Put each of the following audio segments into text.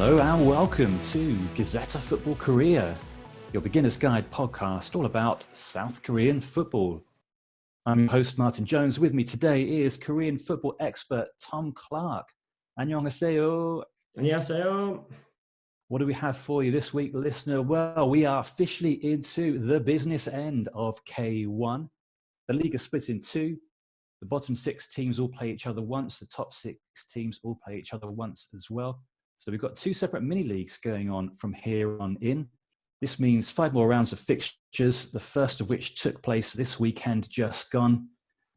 Hello and welcome to Gazzetta Football Korea, your beginner's guide podcast all about South Korean football. I'm your host Martin Jones. With me today is Korean football expert Tom Clark. 안녕하세요. 안녕하세요. What do we have for you this week, listener? Well, we are officially into the business end of K1. The league is split in two. The bottom six teams all play each other once. The top six teams all play each other once as well. So we've got two separate mini leagues going on from here on in. This means 5 more rounds of fixtures, the first of which took place this weekend just gone.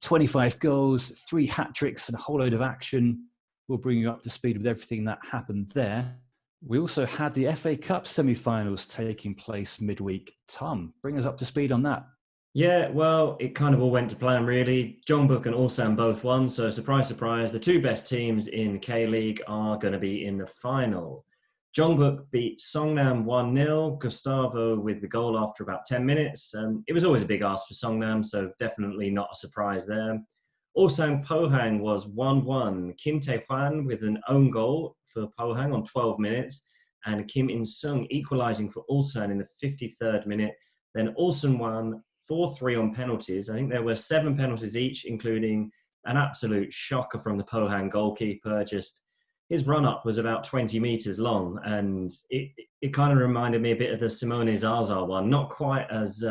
25 goals, 3 hat-tricks and a whole load of action. We'll bring you up to speed with everything that happened there. We also had the FA Cup semi-finals taking place midweek. Tom, bring us up to speed on that. Yeah, well, it kind of all went to plan, really. Jeonbuk and Ulsan both won, so surprise, surprise, the two best teams in K-League are going to be in the final. Jeonbuk beat Seongnam 1-0, Gustavo with the goal after about 10 minutes. It was always a big ask for Seongnam, so definitely not a surprise there. Ulsan Pohang was 1-1. Kim Tae-hwan with an own goal for Pohang on 12 minutes, and Kim In-sung equalising for Ulsan in the 53rd minute. Then Ulsan won 4-3 on penalties. I think there were 7 penalties each, including an absolute shocker from the Pohang goalkeeper. Just his run-up was about 20 metres long, and it kind of reminded me a bit of the Simone Zaza one. Not quite as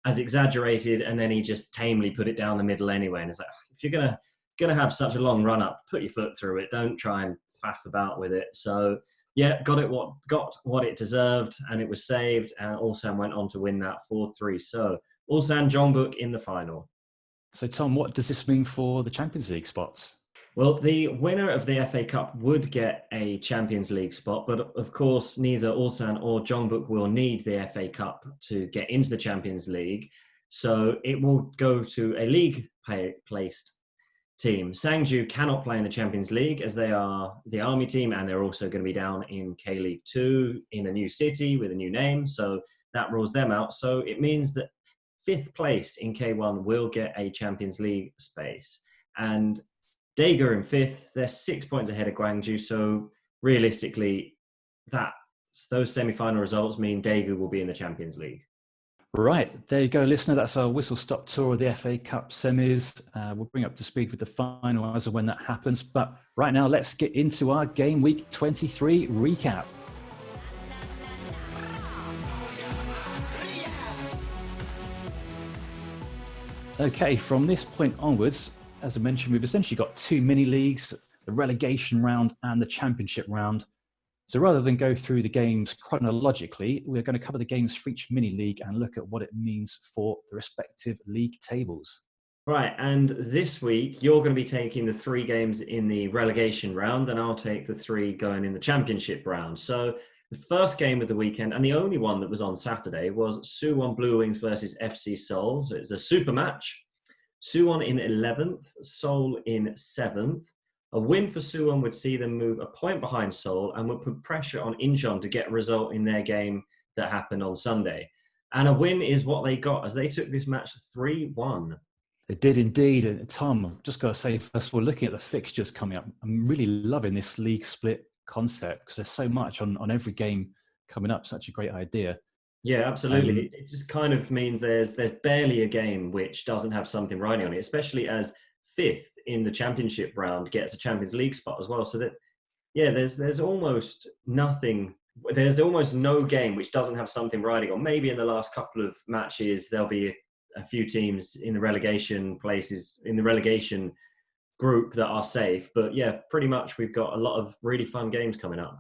exaggerated, and then he just tamely put it down the middle anyway. And it's like, if you're gonna have such a long run-up, put your foot through it. Don't try and faff about with it. So yeah, got what it deserved, and it was saved, and Ulsan went on to win that 4-3. So Ulsan Jeonbuk in the final. So Tom, what does this mean for the Champions League spots? Well, the winner of the FA Cup would get a Champions League spot, but of course neither Ulsan or Jeonbuk will need the FA Cup to get into the Champions League. So it will go to a league-placed team. Sangju cannot play in the Champions League as they are the army team, and they're also going to be down in K-League 2 in a new city with a new name, so that rules them out. So it means that 5th place in K1 will get a Champions League space, and Daegu in 5th, they're 6 points ahead of Gwangju, so realistically those semi-final results mean Daegu will be in the Champions League. Right, there you go, listener. That's our whistle-stop tour of the FA Cup semis. We'll bring up to speed with the final as of when that happens. But right now, let's get into our Game Week 23 recap. Okay, from this point onwards, as I mentioned, we've essentially got 2 mini leagues, the relegation round and the championship round. So rather than go through the games chronologically, we're going to cover the games for each mini league and look at what it means for the respective league tables. Right, and this week you're going to be taking the 3 games in the relegation round, and I'll take the 3 going in the championship round. So the first game of the weekend, and the only one that was on Saturday, was Suwon Blue Wings versus FC Seoul. So it's a super match. Suwon in 11th, Seoul in 7th. A win for Suwon would see them move a point behind Seoul and would put pressure on Incheon to get a result in their game that happened on Sunday. And a win is what they got as they took this match 3-1. They did indeed. And Tom, I've just got to say, first of all, looking at the fixtures coming up, I'm really loving this league split concept because there's so much on every game coming up. Such a great idea. Yeah, absolutely. It just kind of means there's barely a game which doesn't have something riding on it, especially as 5th in the championship round gets a Champions League spot as well. So that, yeah, there's almost nothing. There's almost no game which doesn't have something riding on. Maybe in the last couple of matches, there'll be a few teams in the relegation places, in the relegation group that are safe. But yeah, pretty much we've got a lot of really fun games coming up.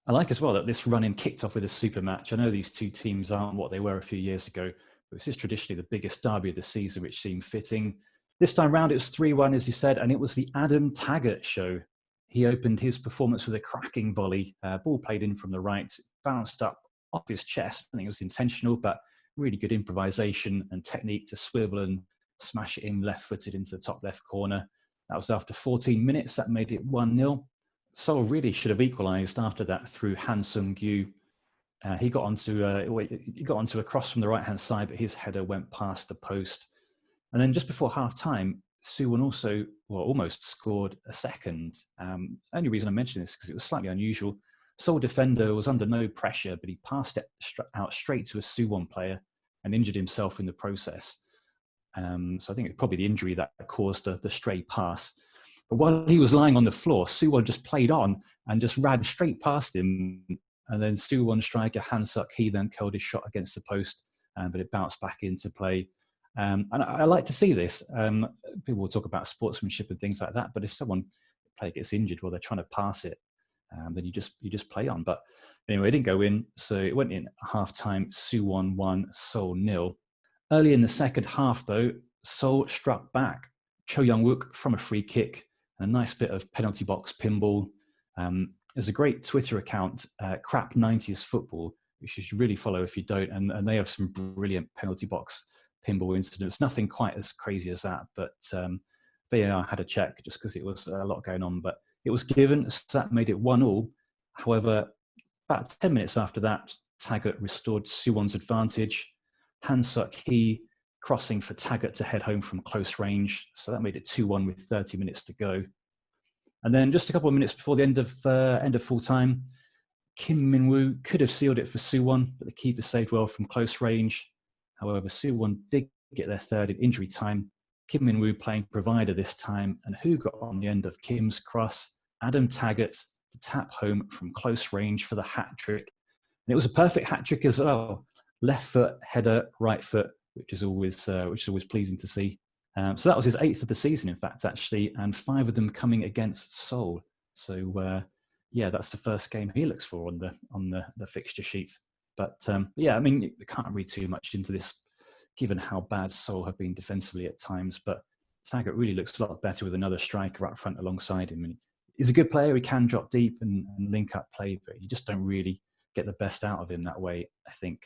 I like as well that this run-in kicked off with a super match. I know these two teams aren't what they were a few years ago, but this is traditionally the biggest derby of the season, which seemed fitting. This time round, it was 3-1, as you said, and it was the Adam Taggart show. He opened his performance with a cracking volley. Ball played in from the right, bounced up off his chest. I think it was intentional, but really good improvisation and technique to swivel and smash it in left-footed into the top left corner. That was after 14 minutes. That made it 1-0. Seoul really should have equalised after that through Han Sung-gyu. He got onto a cross from the right-hand side, but his header went past the post. And then just before half-time, Suwon also almost scored a second. Only reason I mention this is because it was slightly unusual. Seoul defender was under no pressure, but he passed it out straight to a Suwon player and injured himself in the process. So I think it's probably the injury that caused the stray pass. But while he was lying on the floor, Suwon just played on and just ran straight past him. And then Suwon striker Han Suk-hee then curled his shot against the post, but it bounced back into play. And I like to see this. People will talk about sportsmanship and things like that, but if a player gets injured while they're trying to pass it, then you just play on. But anyway, it didn't go in, so it went in at half-time. Suwon 1, Seoul 0. Early in the second half, though, Seoul struck back. Cho Young-wook from a free kick, and a nice bit of penalty box pinball. There's a great Twitter account, Crap 90s Football, which you should really follow if you don't, and they have some brilliant penalty box pinball incidents. Nothing quite as crazy as that, but VAR had a check just because it was a lot going on, but it was given, so that made it 1-1. However, about 10 minutes after that, Taggart restored Suwon's advantage. Han Suk-hee crossing for Taggart to head home from close range, so that made it 2-1 with 30 minutes to go. And then just a couple of minutes before the end of full time, Kim Min-woo could have sealed it for Suwon, but the keeper saved well from close range. However, Suwon did get their third in injury time. Kim Min-woo playing provider this time, and who got on the end of Kim's cross? Adam Taggart to tap home from close range for the hat-trick. And it was a perfect hat-trick as well. Left foot, header, right foot, which is always pleasing to see. So that was his 8th of the season, in fact, actually, and 5 of them coming against Seoul. So that's the first game he looks for on the fixture sheet. But I mean, you can't read too much into this, given how bad Seoul have been defensively at times. But Taggart really looks a lot better with another striker up front alongside him. And he's a good player. He can drop deep and link up play, but you just don't really get the best out of him that way, I think.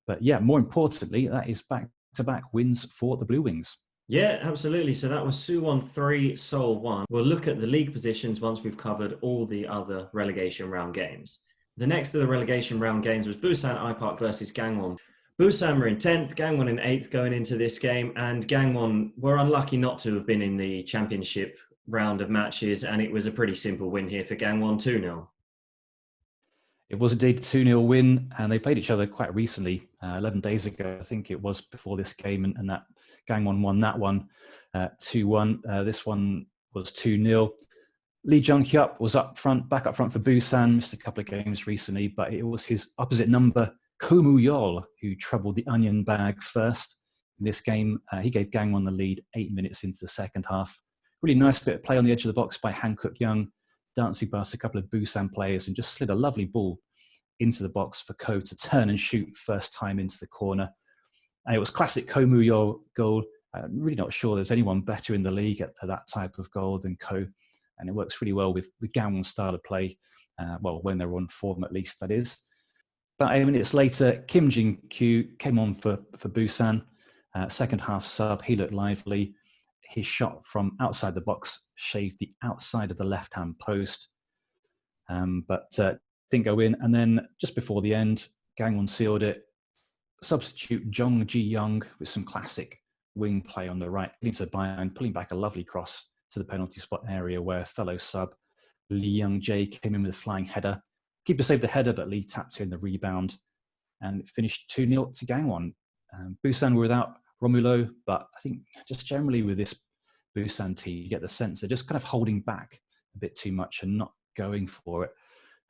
But yeah, more importantly, that is back-to-back wins for the Blue Wings. Yeah, absolutely. So that was Suwon 3, Seoul 1. We'll look at the league positions once we've covered all the other relegation round games. The next of the relegation round games was Busan IPark versus Gangwon. Busan were in 10th, Gangwon in 8th going into this game, and Gangwon were unlucky not to have been in the championship round of matches, and it was a pretty simple win here for Gangwon, 2-0. It was indeed a 2-0 win, and they played each other quite recently, 11 days ago. I think it was before this game, and that Gangwon won that one 2-1. This one was 2-0. Lee Jung-hyuk was back up front for Busan, missed a couple of games recently, but it was his opposite number, Ko Mu-yeol, who troubled the onion bag first in this game. He gave Gangwon the lead 8 minutes into the second half. Really nice bit of play on the edge of the box by Han Kuk-young, dancing past a couple of Busan players and just slid a lovely ball into the box for Ko to turn and shoot first time into the corner. And it was classic Ko Mu-yeol goal. I'm really not sure there's anyone better in the league at that type of goal than Ko. And it works really well with Gangwon's style of play. When they're on form, at least, that is. About 8 minutes later, Kim Jin-kyu came on for Busan. Second half sub, he looked lively. His shot from outside the box shaved the outside of the left-hand post, but didn't go in. And then just before the end, Gangwon sealed it. Substitute Jong Ji-young with some classic wing play on the right into behind, pulling back a lovely cross to the penalty spot area where fellow sub Lee Young-jae came in with a flying header. Keeper saved the header, but Lee tapped in the rebound, and it finished 2-0 to Gangwon. Busan were without Romulo, but I think just generally with this Busan team, you get the sense they're just kind of holding back a bit too much and not going for it.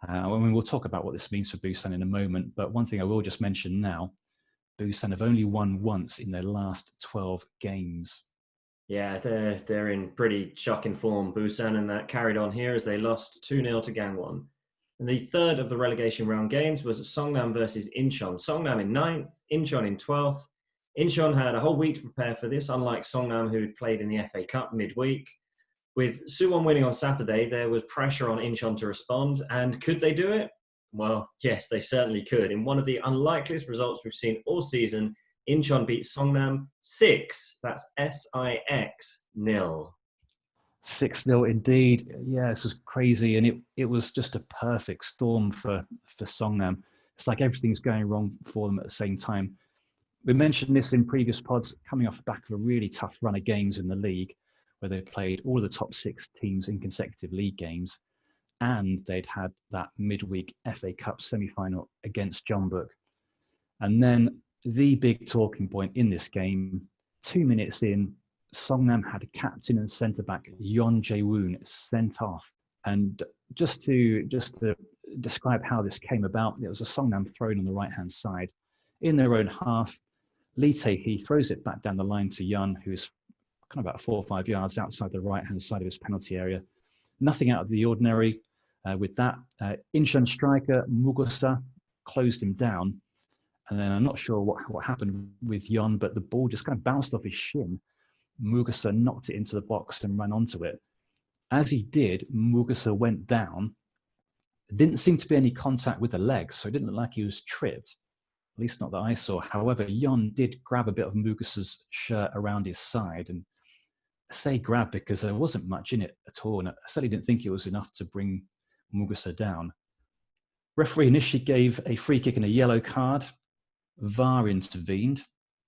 We'll talk about what this means for Busan in a moment, but one thing I will just mention now, Busan have only won once in their last 12 games. Yeah, they're in pretty shocking form, Busan, and that carried on here as they lost 2-0 to Gangwon. And the third of the relegation round games was Seongnam versus Incheon. Seongnam in 9th, Incheon in 12th. Incheon had a whole week to prepare for this, unlike Seongnam, who had played in the FA Cup midweek. With Suwon winning on Saturday, there was pressure on Incheon to respond. And could they do it? Well, yes, they certainly could. In one of the unlikeliest results we've seen all season, Incheon beat Seongnam 6, that's S-I-X, 0. 6-0 indeed. Yeah, this was crazy. And it was just a perfect storm for Seongnam. It's like everything's going wrong for them at the same time. We mentioned this in previous pods, coming off the back of a really tough run of games in the league, where they played all of the top 6 teams in consecutive league games. and they'd had that midweek FA Cup semi-final against Jeonbuk. And then the big talking point in this game, 2 minutes in, Seongnam had captain and centre-back Yeon Jae-woon sent off. And just to describe how this came about, it was a Seongnam thrown on the right-hand side. In their own half, Lee Tae-hee throws it back down the line to Yeon, who's kind of about 4 or 5 yards outside the right-hand side of his penalty area. Nothing out of the ordinary with that. Incheon striker Mugusa closed him down. And then I'm not sure what happened with Yeon, but the ball just kind of bounced off his shin. Mugusa knocked it into the box and ran onto it. As he did, Mugusa went down. There didn't seem to be any contact with the legs, so it didn't look like he was tripped, at least not that I saw. However, Yeon did grab a bit of Mugusa's shirt around his side, and I say grab because there wasn't much in it at all, and I certainly didn't think it was enough to bring Mugusa down. Referee initially gave a free kick and a yellow card. VAR intervened,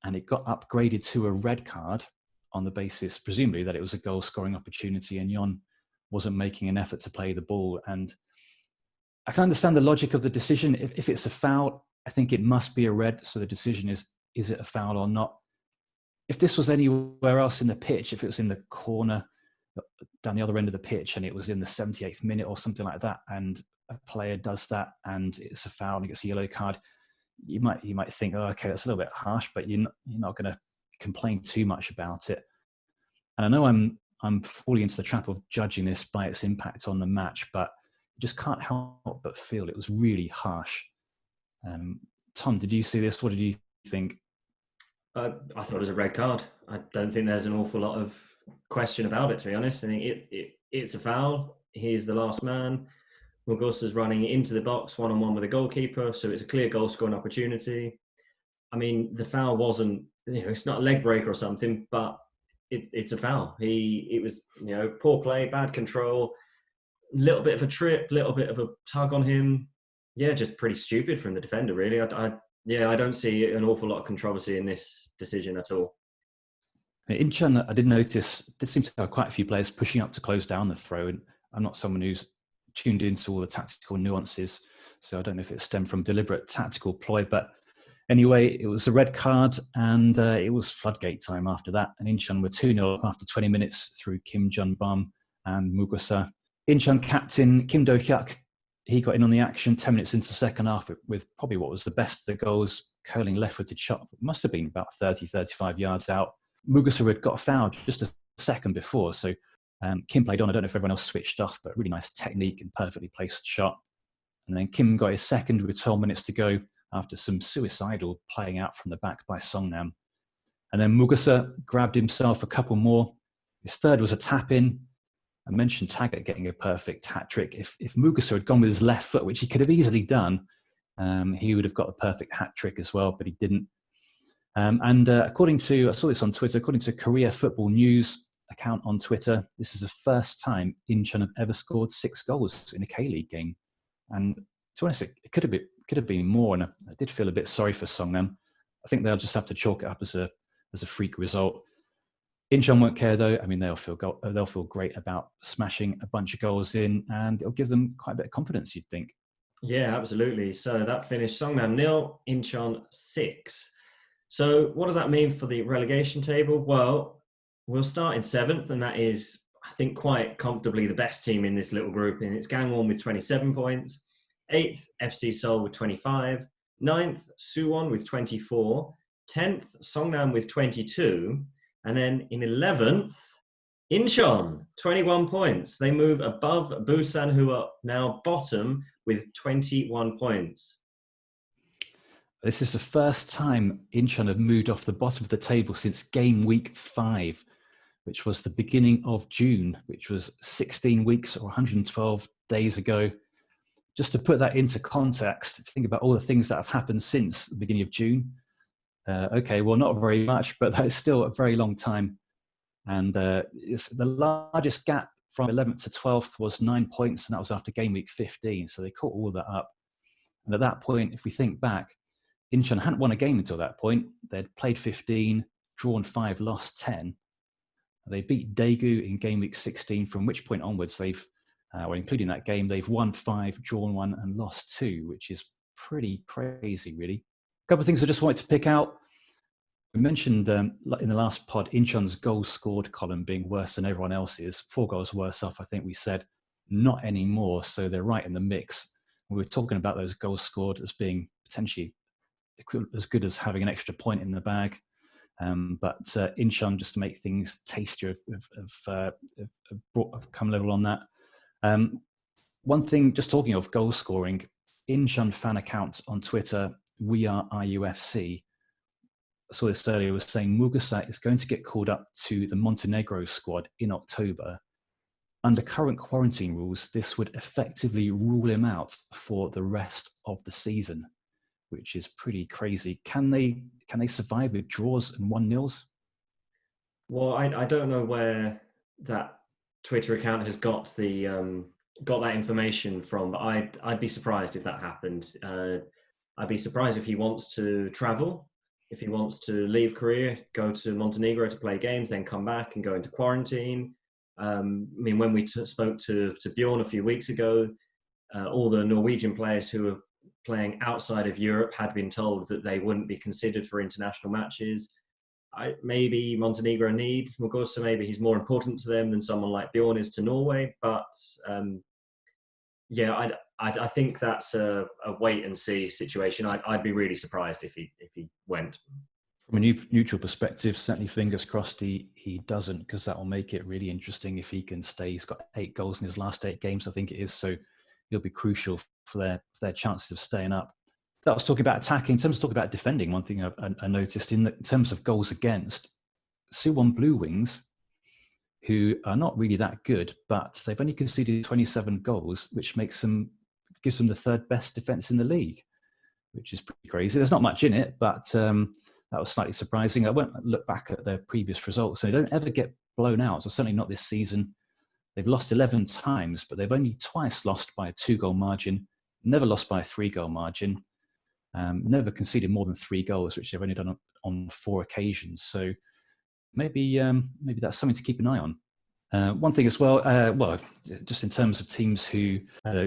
and it got upgraded to a red card on the basis, presumably, that it was a goal-scoring opportunity and Yeon wasn't making an effort to play the ball. And I can understand the logic of the decision. If it's a foul, I think it must be a red. So the decision is it a foul or not? If this was anywhere else in the pitch, if it was in the corner down the other end of the pitch and it was in the 78th minute or something like that, and a player does that and it's a foul and he gets a yellow card, you might think, oh, okay, that's a little bit harsh, but you're not going to complain too much about it. And I know I'm falling into the trap of judging this by its impact on the match, but you just can't help but feel it was really harsh. Tom, did you see this? What did you think? I thought it was a red card. I don't think there's an awful lot of question about it, to be honest. I think it's a foul. He's the last man. Mugusa's running into the box one-on-one with a goalkeeper, so it's a clear goal-scoring opportunity. I mean, the foul wasn't, it's not a leg break or something, but it's a foul. It was, poor play, bad control, little bit of a trip, little bit of a tug on him. Yeah, just pretty stupid from the defender, really. I don't see an awful lot of controversy in this decision at all. Incheon, I did notice, there seemed to have quite a few players pushing up to close down the throw, and I'm not someone who's tuned into all the tactical nuances, so I don't know if it stemmed from deliberate tactical ploy, but anyway, it was a red card, and it was floodgate time after that, and Incheon were 2-0 after 20 minutes through Kim Jeonbuk and Mugusa. Incheon captain Kim Do-hyuk, he got in on the action 10 minutes into the second half with probably what was the best of the goals, curling left-footed shot. It must have been about 30, 35 yards out. Mugusa had got a foul just a second before, so Kim played on. I don't know if everyone else switched off, but really nice technique and perfectly placed shot. And then Kim got his second with 12 minutes to go after some suicidal playing out from the back by Seongnam. And then Mugusa grabbed himself a couple more. His third was a tap-in. I mentioned Taggart getting a perfect hat-trick. If Mugusa had gone with his left foot, which he could have easily done, he would have got a perfect hat-trick as well, but he didn't. According to, I saw this on Twitter, according to Korea Football News account on Twitter, this is the first time Incheon have ever scored 6 goals in a K-League game. And to be honest, it could have been more, and I did feel a bit sorry for Seongnam. I think they'll just have to chalk it up as a freak result. Incheon won't care though. I mean, they'll feel great about smashing a bunch of goals in, and it'll give them quite a bit of confidence, you'd think. Yeah, absolutely. So that finished Seongnam 0, Incheon 6. So what does that mean for the relegation table? Well, we'll start in 7th, and that is, I think, quite comfortably the best team in this little group. And it's Gangwon with 27 points. 8th, FC Seoul with 25. 9th, Suwon with 24. 10th, Seongnam with 22. And then in 11th, Incheon, 21 points. They move above Busan, who are now bottom with 21 points. This is the first time Incheon have moved off the bottom of the table since Gameweek 5, which was the beginning of June, which was 16 weeks or 112 days ago. Just to put that into context, think about all the things that have happened since the beginning of June. Okay, well, not very much, but that's still a very long time. And it's the largest gap from 11th to 12th was 9 points, and that was after game week 15. So they caught all that up. And at that point, if we think back, Incheon hadn't won a game until that point. They'd played 15, drawn 5, lost 10. They beat Daegu in game week 16, from which point onwards they've Well, including that game, they've won 5, drawn 1, and lost 2, which is pretty crazy, really. A couple of things I just wanted to pick out. We mentioned in the last pod, Incheon's goals scored column being worse than everyone else's. 4 goals worse off, I think we said. Not anymore, so they're right in the mix. We were talking about those goals scored as being potentially as good as having an extra point in the bag. But Incheon, just to make things tastier, have come level on that. One thing, just talking of goal scoring, Incheon fan accounts on Twitter, We Are IUFC, I saw this earlier, was saying Mugusa is going to get called up to the Montenegro squad in October. Under current quarantine rules, this would effectively rule him out for the rest of the season, which is pretty crazy. Can they survive with draws and 1-0s? Well, I don't know where that Twitter account has got that information from, but I'd be surprised if that happened. I'd be surprised if he wants to travel, if he wants to leave Korea, go to Montenegro to play games, then come back and go into quarantine. I mean, when we spoke to Bjorn a few weeks ago, all the Norwegian players who were playing outside of Europe had been told that they wouldn't be considered for international matches. Maybe Montenegro need Mugusa, maybe he's more important to them than someone like Bjorn is to Norway. But yeah, I think that's a wait and see situation. I'd be really surprised if he went. From a neutral perspective, certainly fingers crossed he doesn't, because that will make it really interesting if he can stay. He's got 8 goals in his last 8 games, I think it is. So he'll be crucial for their chances of staying up. That was talking about attacking. In terms of talking about defending, one thing I noticed in terms of goals against, Suwon Blue Wings, who are not really that good, but they've only conceded 27 goals, which gives them the 3rd best defence in the league, which is pretty crazy. There's not much in it, but that was slightly surprising. I went and look back at their previous results. They don't ever get blown out, so certainly not this season. They've lost 11 times, but they've only twice lost by a 2-goal margin, never lost by a 3-goal margin. Never conceded more than 3 goals, which they've only done on 4 occasions. So maybe that's something to keep an eye on. One thing as well, just in terms of teams who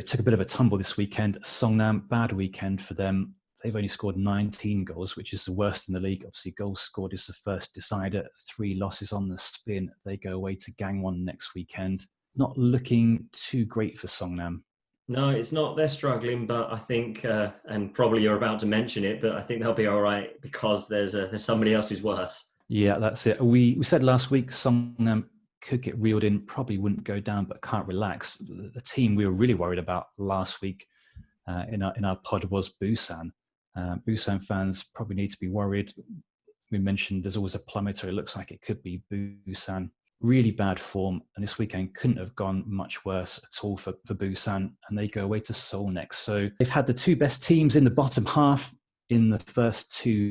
took a bit of a tumble this weekend, Seongnam, bad weekend for them. They've only scored 19 goals, which is the worst in the league. Obviously, goals scored is the first decider. 3 losses on the spin. They go away to Gangwon next weekend. Not looking too great for Seongnam. No, it's not. They're struggling, but I think, and probably you're about to mention it, but I think they'll be all right because there's somebody else who's worse. Yeah, that's it. We said last week Seongnam could get reeled in, probably wouldn't go down, but can't relax. The team we were really worried about last week in our pod was Busan. Busan fans probably need to be worried. We mentioned there's always a plummeter. It looks like it could be Busan. Really bad form, and this weekend couldn't have gone much worse at all for Busan, and they go away to Seoul next. So they've had the 2 best teams in the bottom half in the first 2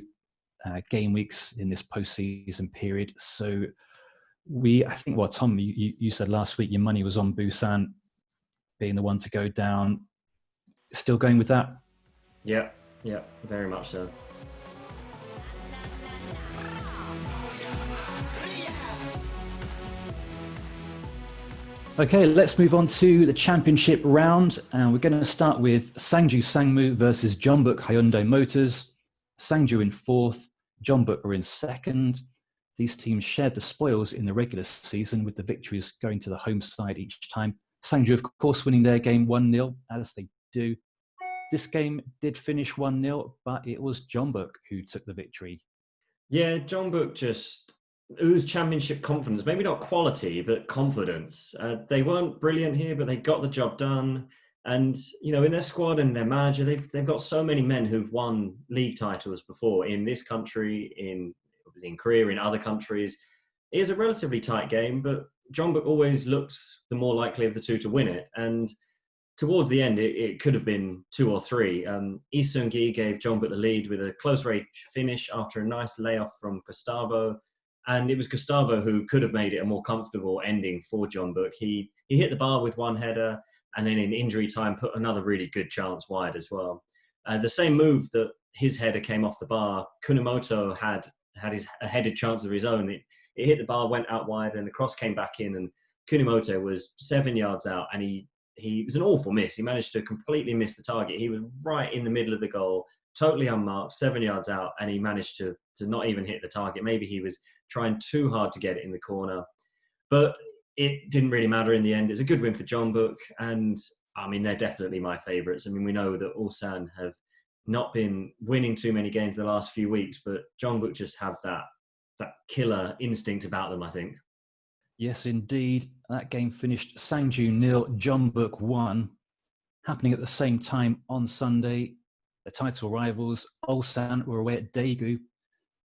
game weeks in this postseason period. So I think, well, Tom, you said last week your money was on Busan being the one to go down. Still going with that? Yeah, very much so. Okay, let's move on to the championship round. And we're going to start with Sangju Sangmu versus Jeonbuk Hyundai Motors. Sangju in 4th, Jeonbuk are in 2nd. These teams shared the spoils in the regular season, with the victories going to the home side each time. Sangju, of course, winning their game 1-0, as they do. This game did finish 1-0, but it was Jeonbuk who took the victory. Yeah, Jeonbuk just oozed championship confidence. Maybe not quality, but confidence. They weren't brilliant here, but they got the job done. And, you know, in their squad and their manager, they've got so many men who've won league titles before in this country, in Korea, in other countries. It is a relatively tight game, but Jeonbuk always looked the more likely of the 2 to win it. And towards the end, it could have been 2 or 3. Lee Seung-gi gave Jeonbuk the lead with a close-range finish after a nice layoff from Gustavo. And it was Gustavo who could have made it a more comfortable ending for Jeonbuk. He hit the bar with 1 header, and then in injury time put another really good chance wide as well. The same move that his header came off the bar, Kunamoto had a headed chance of his own. It hit the bar, went out wide, and the cross came back in, and Kunamoto was 7 yards out, and he he was an awful miss. He managed to completely miss the target. He was right in the middle of the goal, totally unmarked, 7 yards out, and he managed to not even hit the target. Maybe he was trying too hard to get it in the corner. But it didn't really matter in the end. It's a good win for Jeonbuk, and I mean, they're definitely my favourites. I mean, we know that Ulsan have not been winning too many games the last few weeks, but Jeonbuk just have that killer instinct about them, I think. Yes, indeed. That game finished Sangju 0, Jeonbuk 1. Happening at the same time on Sunday, the title rivals, Ulsan were away at Daegu.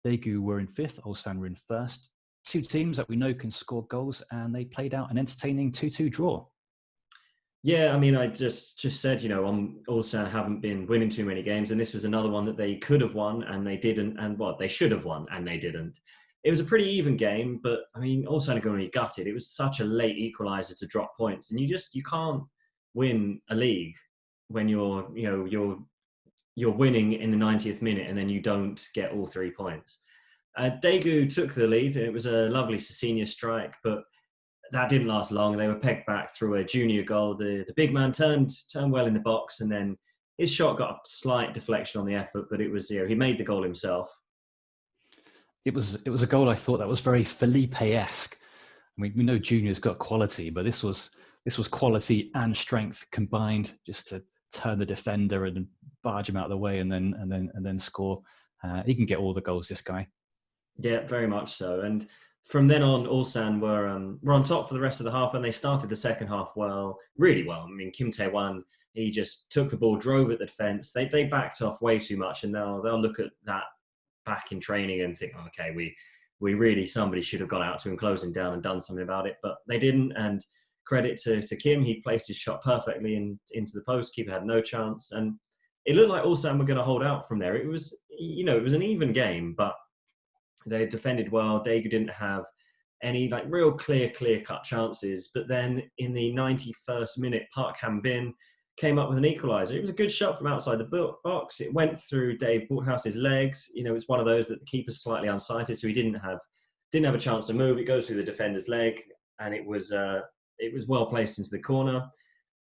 Daegu were in 5th, Ulsan were in 1st. Two teams that we know can score goals, and they played out an entertaining 2-2 draw. Yeah, I mean, I just said, Ulsan haven't been winning too many games, and this was another one that they could have won, and they didn't, and they should have won, and they didn't. It was a pretty even game, but I mean, Ulsan are going to be gutted. It was such a late equaliser to drop points, and you can't win a league when you're winning in the 90th minute, and then you don't get all 3 points. Daegu took the lead, and it was a lovely Cecina strike, but that didn't last long. They were pegged back through a junior goal. The big man turned well in the box, and then his shot got a slight deflection on the effort, but it was, he made the goal himself. It was a goal I thought that was very Felipe-esque. I mean, we know Junior's got quality, but this was quality and strength combined, just to turn the defender and barge him out of the way, and then score. He can get all the goals, this guy. Yeah, very much so. And from then on, Ulsan were on top for the rest of the half, and they started the second half really well. I mean, Kim Tae-wan, he just took the ball, drove at the defence. They backed off way too much, and they'll look at that back in training and think, okay, we really, somebody should have got out to him, closing down and done something about it, but they didn't. And credit to Kim, he placed his shot perfectly into the post. Keeper had no chance, and it looked like Ulsan were going to hold out from there. It was, it was an even game, but they defended well. Daegu didn't have any real clear-cut chances. But then in the 91st minute, Park Han-bin came up with an equaliser. It was a good shot from outside the box. It went through Dave Borthouse's legs. It's one of those that the keeper's slightly unsighted, so he didn't have a chance to move. It goes through the defender's leg, and it was well placed into the corner.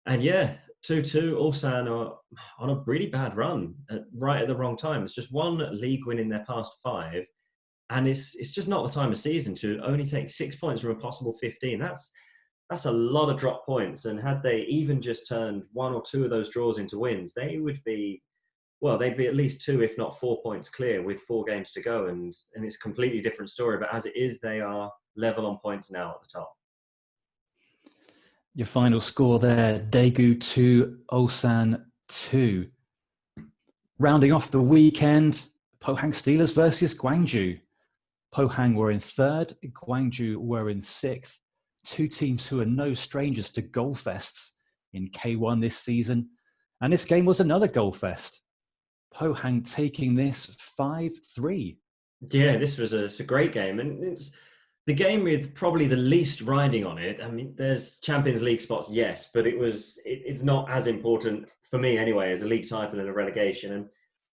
And yeah, 2-2. Ulsan are on a really bad run right at the wrong time. It's just one league win in their past 5. And it's just not the time of season to only take 6 points from a possible 15. That's a lot of drop points. And had they even just turned 1 or 2 of those draws into wins, they would be, they'd be at least 2, if not 4 points clear with 4 games to go. And it's a completely different story. But as it is, they are level on points now at the top. Your final score there, Daegu 2, Ulsan 2. Rounding off the weekend, Pohang Steelers versus Gwangju. Pohang were in 3rd, Gwangju were in 6th. Two teams who are no strangers to goal fests in K1 this season. And this game was another goal fest. Pohang taking this 5-3. Yeah, this was a great game. And it's the game with probably the least riding on it. I mean, there's Champions League spots, yes, but it's not as important for me anyway as a league title and a relegation. And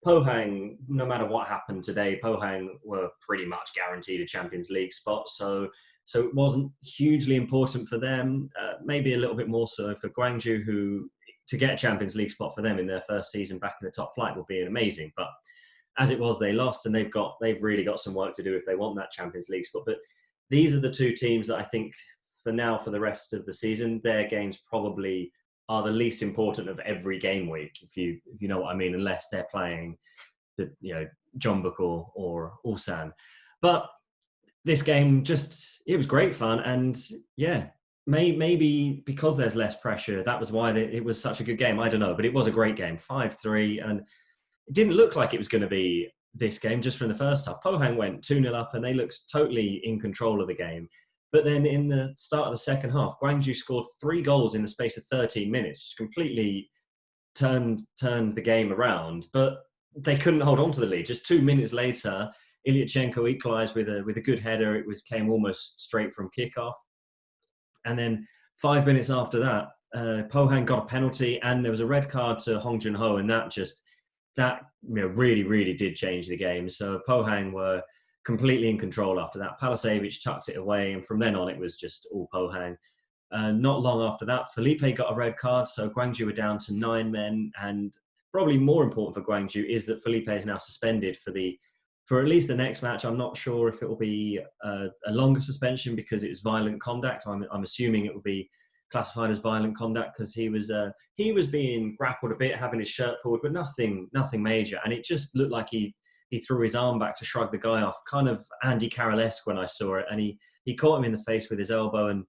Pohang, no matter what happened today, Pohang were pretty much guaranteed a Champions League spot. So it wasn't hugely important for them. Maybe a little bit more so for Gwangju, who to get a Champions League spot for them in their first season back in the top flight would be amazing. But as it was, they lost, and they've really got some work to do if they want that Champions League spot. But these are the two teams that I think for the rest of the season, their games probably are the least important of every game week, if you know what I mean, unless they're playing the Jeonbuk or Ulsan. But this game it was great fun, and yeah, maybe because there's less pressure, that was why it was such a good game. I don't know, but it was a great game, 5-3, and it didn't look like it was going to be this game just from the first half. Pohang went 2-0 up, and they looked totally in control of the game. But then in the start of the second half, Gwangju scored 3 goals in the space of 13 minutes, just completely turned the game around. But they couldn't hold on to the lead. Just 2 minutes later, Ilyachenko equalised with a good header. It came almost straight from kickoff. And then 5 minutes after that, Pohang got a penalty, and there was a red card to Hong Jun-ho, and that really, really did change the game. So Pohang were completely in control after that. Palasevich tucked it away, and from then on, it was just all Pohang. Not long after that, Felipe got a red card, so Gwangju were down to 9 men. And probably more important for Gwangju is that Felipe is now suspended for at least the next match. I'm not sure if it will be a longer suspension because it was violent conduct. I'm assuming it will be classified as violent conduct because he was being grappled a bit, having his shirt pulled, but nothing major. And it just looked like he threw his arm back to shrug the guy off, kind of Andy Carroll-esque when I saw it. And he caught him in the face with his elbow. And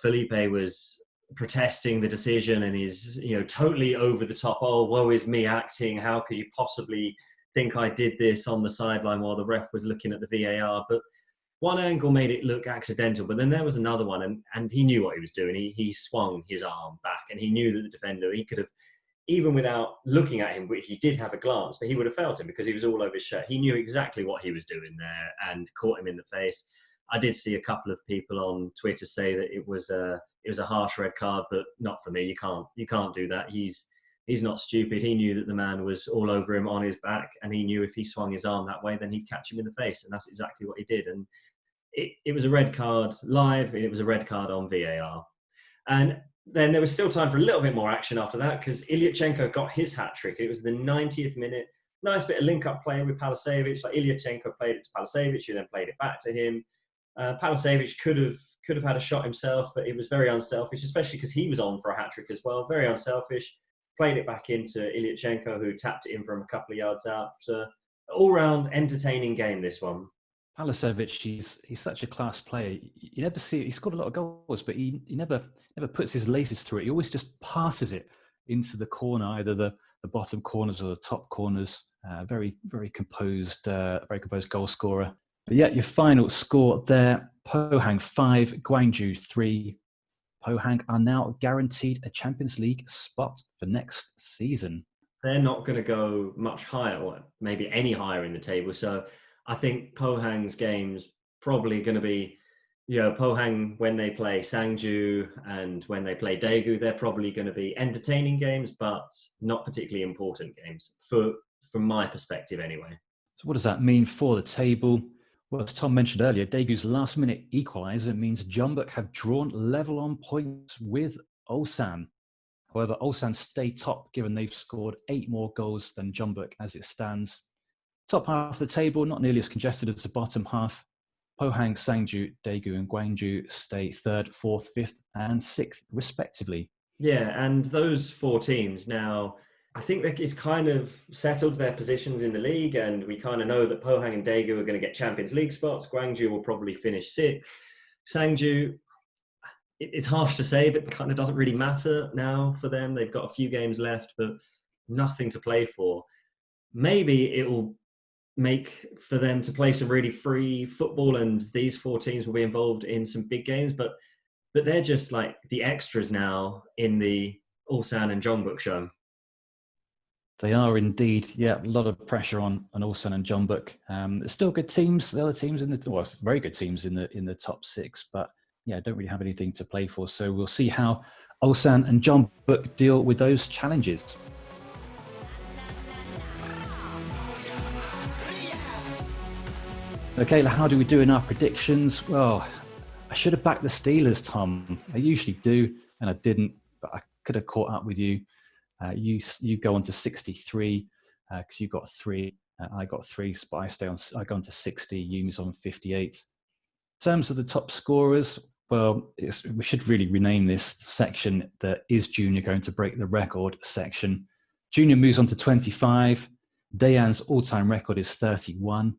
Felipe was protesting the decision and is totally over the top. Oh, woe is me acting. How could you possibly think I did this on the sideline while the ref was looking at the VAR? But one angle made it look accidental, but then there was another one, and he knew what he was doing. He swung his arm back, and he knew that the defender, he could have, even without looking at him, which he did have a glance, but he would have felt him because he was all over his shirt. He knew exactly what he was doing there and caught him in the face. I did see a couple of people on Twitter say that it was a harsh red card, but not for me. You can't do that. He's not stupid. He knew that the man was all over him on his back, and he knew if he swung his arm that way, then he'd catch him in the face, and that's exactly what he did. And it was a red card live, and it was a red card on VAR. And then there was still time for a little bit more action after that because Ilyachenko got his hat-trick. It was the 90th minute. Nice bit of link-up play with Palisevich. Like Ilyachenko played it to Palisevich, who then played it back to him. Palisevich could have had a shot himself, but it was very unselfish, especially because he was on for a hat-trick as well. Very unselfish. Played it back into Ilyachenko, who tapped it in from a couple of yards out. So all-round entertaining game, this one. Palisevich, he's such a class player. You never see it. He scored a lot of goals, but he never puts his laces through it. He always just passes it into the corner, either the bottom corners or the top corners. Very composed goal scorer. But yeah, your final score there: Pohang 5, Gwangju 3. Pohang are now guaranteed a Champions League spot for next season. They're not going to go much higher, or maybe any higher in the table. So I think Pohang's games probably going to be, Pohang when they play Sangju and when they play Daegu, they're probably going to be entertaining games, but not particularly important games from my perspective anyway. So what does that mean for the table? Well, as Tom mentioned earlier, Daegu's last-minute equaliser means Jeonbuk have drawn level on points with Ulsan. However, Ulsan stay top given they've scored 8 more goals than Jeonbuk as it stands. Top half of the table, not nearly as congested as the bottom half. Pohang, Sangju, Daegu and Gwangju stay 3rd, 4th, 5th and 6th respectively. Yeah, and those 4 teams now, I think that it's kind of settled their positions in the league, and we kind of know that Pohang and Daegu are going to get Champions League spots. Gwangju will probably finish 6th. Sangju, it's harsh to say, but it kind of doesn't really matter now for them. They've got a few games left, but nothing to play for. Maybe it will make for them to play some really free football, and these 4 teams will be involved in some big games, but they're just like the extras now in the Ulsan and Jeonbuk show. They are indeed, yeah, a lot of pressure on Ulsan and Jeonbuk. There's still good teams. The other teams very good teams in the top 6, but yeah, don't really have anything to play for. So we'll see how Ulsan and Jeonbuk deal with those challenges. Okay, how do we do in our predictions? Well, I should have backed the Steelers, Tom. I usually do, and I didn't, but I could have caught up with you. You go on to 63 because you got 3. I got 3, but I go on to 60. Yumi's on 58. In terms of the top scorers, well, we should really rename this section the Is Junior Going to Break the Record section. Junior moves on to 25. Dayan's all-time record is 31.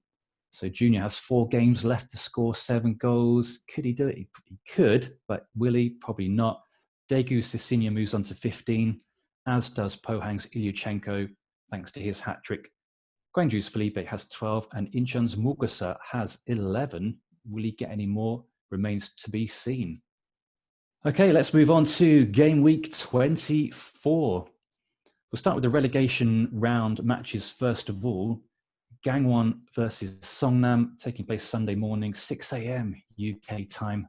So Junior has 4 games left to score 7 goals. Could he do it? He could, but will he? Probably not. Daegu's Sisinya moves on to 15, as does Pohang's Ilyachenko, thanks to his hat-trick. Gwangju's Felipe has 12, and Incheon's Mugasa has 11. Will he get any more? Remains to be seen. Okay, let's move on to Game Week 24. We'll start with the relegation round matches first of all. Gangwon versus Seongnam, taking place Sunday morning, 6 a.m. UK time.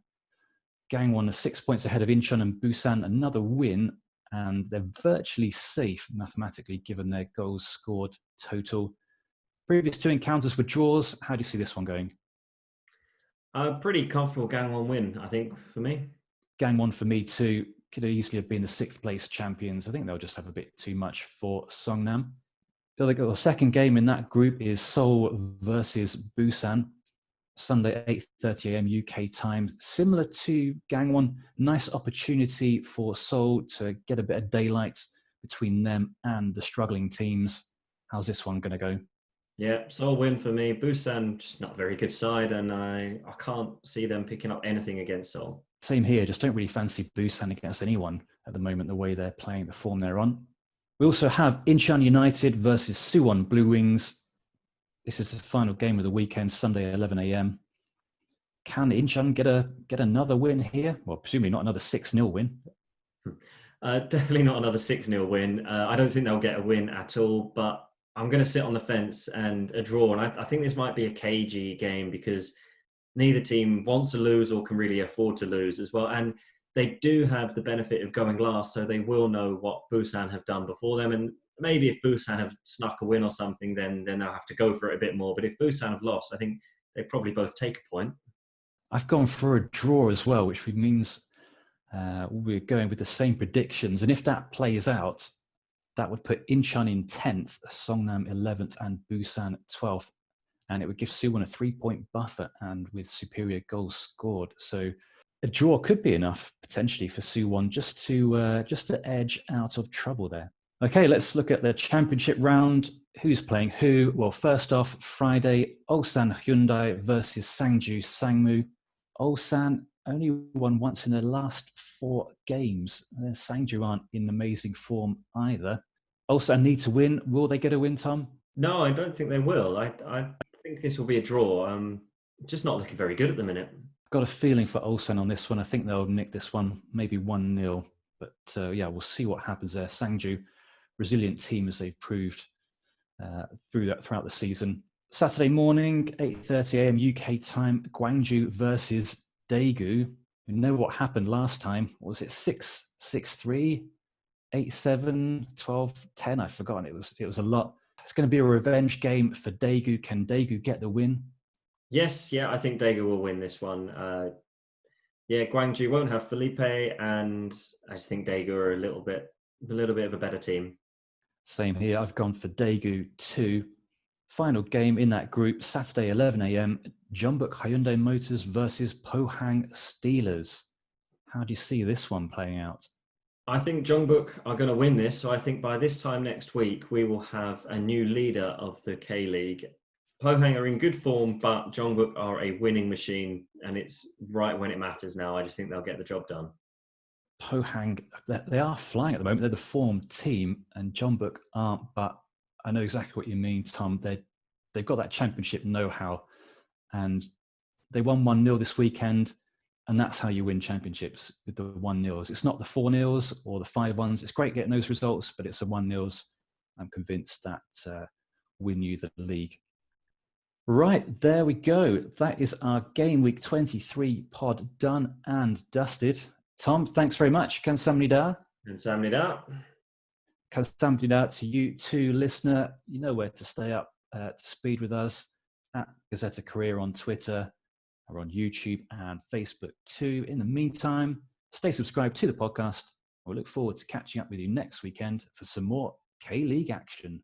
Gangwon are 6 points ahead of Incheon and Busan, another win, and they're virtually safe mathematically given their goals scored total. Previous 2 encounters were draws. How do you see this one going? A pretty comfortable Gangwon win, I think, for me. Gangwon for me too. Could have easily have been the 6th place champions. I think they'll just have a bit too much for Seongnam. The second game in that group is Seoul versus Busan. Sunday, 8:30 a.m. UK time. Similar to Gangwon, nice opportunity for Seoul to get a bit of daylight between them and the struggling teams. How's this one going to go? Yeah, Seoul win for me. Busan, just not a very good side, and I can't see them picking up anything against Seoul. Same here. Just don't really fancy Busan against anyone at the moment, the way they're playing, the form they're on. We also have Incheon United versus Suwon Blue Wings. This is the final game of the weekend, Sunday, 11 a.m. Can Incheon get another win here? Well, presumably not another 6-0 win. Definitely not another 6-0 win. I don't think they'll get a win at all, but I'm going to sit on the fence and a draw. And I think this might be a cagey game because neither team wants to lose or can really afford to lose as well. And they do have the benefit of going last, so they will know what Busan have done before them. And maybe if Busan have snuck a win or something, then they'll have to go for it a bit more. But if Busan have lost, I think they probably both take a point. I've gone for a draw as well, which means we're going with the same predictions. And if that plays out, that would put Incheon in 10th, Seongnam 11th, and Busan 12th. And it would give Suwon a 3-point buffer and with superior goals scored. So a draw could be enough potentially for Suwon just to edge out of trouble there. Okay, let's look at the championship round. Who's playing who? Well, first off, Friday, Ulsan Hyundai versus Sangju Sangmu. Ulsan only won once in their last 4 games. Sangju aren't in amazing form either. Ulsan need to win. Will they get a win, Tom? No, I don't think they will. I think this will be a draw. Just not looking very good at the minute. Got a feeling for Ulsan on this one. I think they'll nick this one, maybe 1-0. But yeah, we'll see what happens there. Sangju, resilient team as they've proved throughout the season. Saturday morning, 8:30 a.m. UK time, Gwangju versus Daegu. You know what happened last time? What was it 6-3, 8-7, 12-10? I've forgotten. It was a lot. It's going to be a revenge game for Daegu. Can Daegu get the win? Yes, yeah, I think Daegu will win this one. Yeah, Gwangju won't have Felipe, and I just think Daegu are a little bit of a better team. Same here. I've gone for Daegu 2. Final game in that group, Saturday, 11 a.m. Jeonbuk Hyundai Motors versus Pohang Steelers. How do you see this one playing out? I think Jeonbuk are going to win this. So I think by this time next week, we will have a new leader of the K-League. Pohang are in good form, but Jeonbuk are a winning machine, and it's right when it matters now. I just think they'll get the job done. Pohang, they are flying at the moment. They're the form team, and Jeonbuk aren't, but I know exactly what you mean, Tom. They've got that championship know-how, and they won 1-0 this weekend, and that's how you win championships, with the 1-0s. It's not the 4-0s or the 5-1s. It's great getting those results, but it's the 1-0s. I'm convinced that win you the league. Right, there we go. That is our Game Week 23 pod done and dusted. Tom, thanks very much. Kamsahamnida. Kamsahamnida. Kamsahamnida to you too, listener. You know where to stay up to speed with us at Gazzetta Career on Twitter or on YouTube and Facebook too. In the meantime, stay subscribed to the podcast. We'll look forward to catching up with you next weekend for some more K-League action.